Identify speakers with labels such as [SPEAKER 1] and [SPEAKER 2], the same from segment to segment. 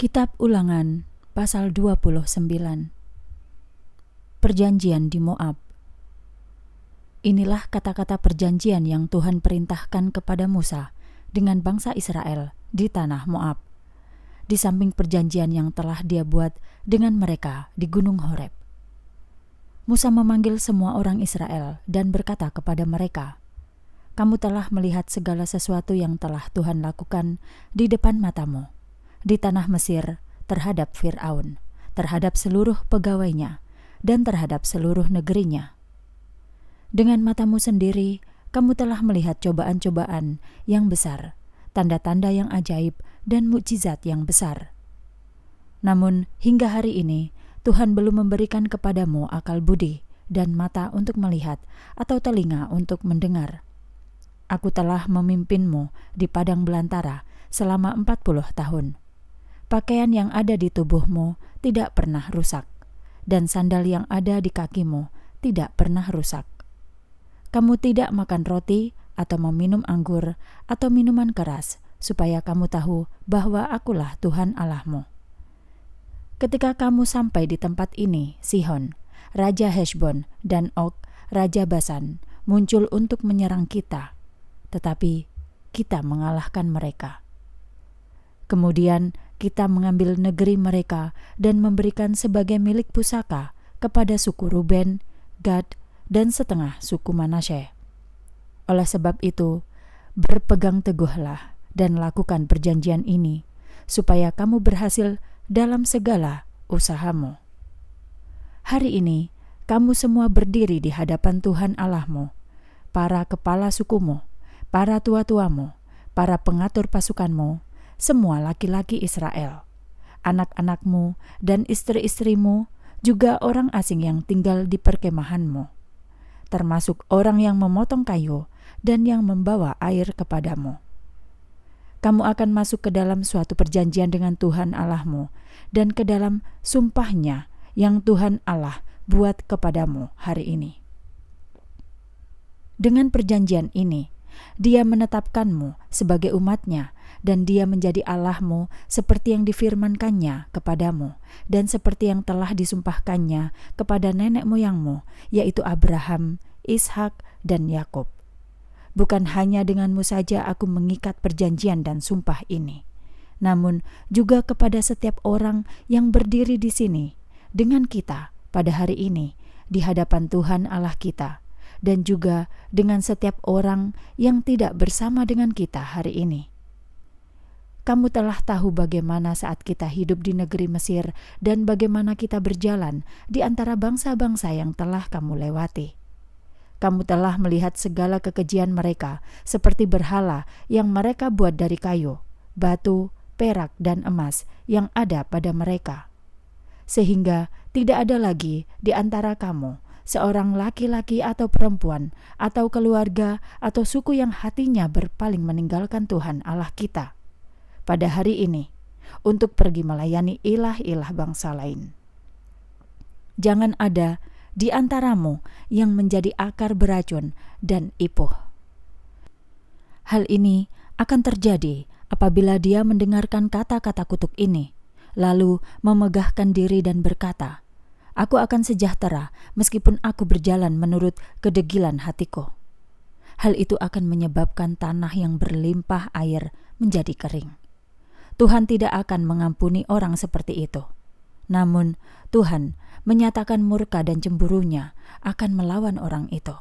[SPEAKER 1] Kitab Ulangan pasal 29. Perjanjian di Moab. Inilah kata-kata perjanjian yang Tuhan perintahkan kepada Musa dengan bangsa Israel di tanah Moab, di samping perjanjian yang telah Dia buat dengan mereka di Gunung Horeb. Musa memanggil semua orang Israel dan berkata kepada mereka, "Kamu telah melihat segala sesuatu yang telah Tuhan lakukan di depan matamu, di tanah Mesir, terhadap Fir'aun, terhadap seluruh pegawainya, dan terhadap seluruh negerinya. Dengan matamu sendiri, kamu telah melihat cobaan-cobaan yang besar, tanda-tanda yang ajaib, dan mukjizat yang besar. Namun, hingga hari ini, Tuhan belum memberikan kepadamu akal budi dan mata untuk melihat atau telinga untuk mendengar. Aku telah memimpinmu di padang belantara selama 40 tahun. Pakaian yang ada di tubuhmu tidak pernah rusak, dan sandal yang ada di kakimu tidak pernah rusak. Kamu tidak makan roti atau meminum anggur atau minuman keras, supaya kamu tahu bahwa Akulah Tuhan Allahmu. Ketika kamu sampai di tempat ini, Sihon, Raja Heshbon, dan Og, Raja Basan, muncul untuk menyerang kita, tetapi kita mengalahkan mereka. Kemudian kita mengambil negeri mereka dan memberikan sebagai milik pusaka kepada suku Ruben, Gad, dan setengah suku Manasye. Oleh sebab itu, berpegang teguhlah dan lakukan perjanjian ini, supaya kamu berhasil dalam segala usahamu. Hari ini, kamu semua berdiri di hadapan Tuhan Allahmu, para kepala sukumu, para tua-tuamu, para pengatur pasukanmu, semua laki-laki Israel, anak-anakmu dan istri-istrimu, juga orang asing yang tinggal di perkemahanmu, termasuk orang yang memotong kayu dan yang membawa air kepadamu. Kamu akan masuk ke dalam suatu perjanjian dengan Tuhan Allahmu dan ke dalam sumpahnya yang Tuhan Allah buat kepadamu hari ini. Dengan perjanjian ini, Dia menetapkanmu sebagai umatnya, dan Dia menjadi Allahmu seperti yang difirmankannya kepadamu, dan seperti yang telah disumpahkannya kepada nenek moyangmu, yaitu Abraham, Ishak, dan Yakub. Bukan hanya denganmu saja aku mengikat perjanjian dan sumpah ini, namun juga kepada setiap orang yang berdiri di sini dengan kita pada hari ini di hadapan Tuhan Allah kita, dan juga dengan setiap orang yang tidak bersama dengan kita hari ini. Kamu telah tahu bagaimana saat kita hidup di negeri Mesir dan bagaimana kita berjalan di antara bangsa-bangsa yang telah kamu lewati. Kamu telah melihat segala kekejian mereka seperti berhala yang mereka buat dari kayu, batu, perak, dan emas yang ada pada mereka. Sehingga tidak ada lagi di antara kamu seorang laki-laki atau perempuan atau keluarga atau suku yang hatinya berpaling meninggalkan Tuhan Allah kita pada hari ini untuk pergi melayani ilah-ilah bangsa lain. Jangan ada di antaramu yang menjadi akar beracun dan ipuh. Hal ini akan terjadi apabila dia mendengarkan kata-kata kutuk ini, lalu memegahkan diri dan berkata, "Aku akan sejahtera meskipun aku berjalan menurut kedegilan hatiku." Hal itu akan menyebabkan tanah yang berlimpah air menjadi kering. Tuhan tidak akan mengampuni orang seperti itu. Namun Tuhan menyatakan murka dan cemburunya akan melawan orang itu.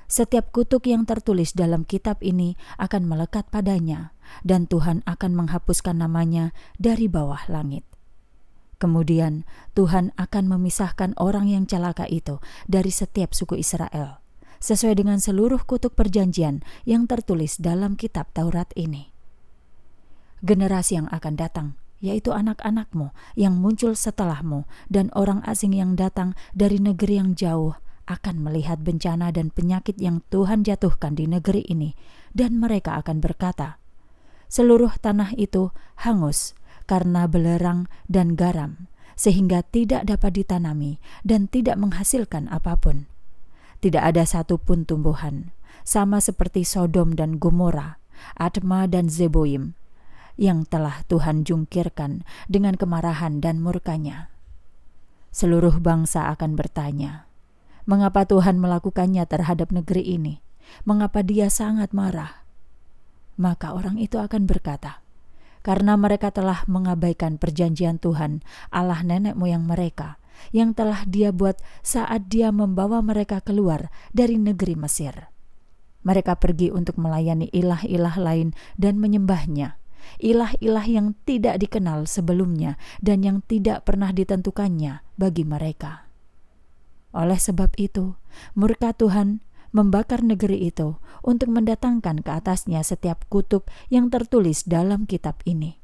[SPEAKER 1] Setiap kutuk yang tertulis dalam kitab ini akan melekat padanya, dan Tuhan akan menghapuskan namanya dari bawah langit. Kemudian Tuhan akan memisahkan orang yang celaka itu dari setiap suku Israel, sesuai dengan seluruh kutuk perjanjian yang tertulis dalam kitab Taurat ini. Generasi yang akan datang, yaitu anak-anakmu yang muncul setelahmu dan orang asing yang datang dari negeri yang jauh, akan melihat bencana dan penyakit yang Tuhan jatuhkan di negeri ini, dan mereka akan berkata, "Seluruh tanah itu hangus karena belerang dan garam, sehingga tidak dapat ditanami dan tidak menghasilkan apapun. Tidak ada satupun tumbuhan, sama seperti Sodom dan Gomora, Adma dan Zeboim. yang telah Tuhan jungkirkan dengan kemarahan dan murka-Nya. Seluruh bangsa akan bertanya, mengapa Tuhan melakukannya terhadap negeri ini? Mengapa Dia sangat marah? Maka orang itu akan berkata, karena mereka telah mengabaikan perjanjian Tuhan, Allah nenek moyang mereka, yang telah Dia buat saat Dia membawa mereka keluar dari negeri Mesir. Mereka pergi untuk melayani ilah-ilah lain dan menyembahnya, ilah-ilah yang tidak dikenal sebelumnya dan yang tidak pernah ditentukannya bagi mereka. Oleh sebab itu, murka Tuhan membakar negeri itu untuk mendatangkan ke atasnya setiap kutuk yang tertulis dalam kitab ini.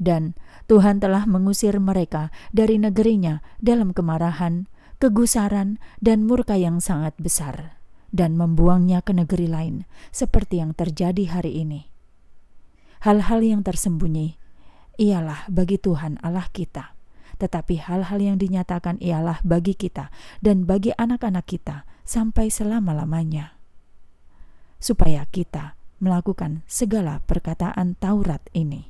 [SPEAKER 1] Dan Tuhan telah mengusir mereka dari negerinya dalam kemarahan, kegusaran, dan murka yang sangat besar, dan membuangnya ke negeri lain, seperti yang terjadi hari ini. Hal-hal yang tersembunyi ialah bagi Tuhan Allah kita, tetapi hal-hal yang dinyatakan ialah bagi kita dan bagi anak-anak kita sampai selama-lamanya, supaya kita melakukan segala perkataan Taurat ini.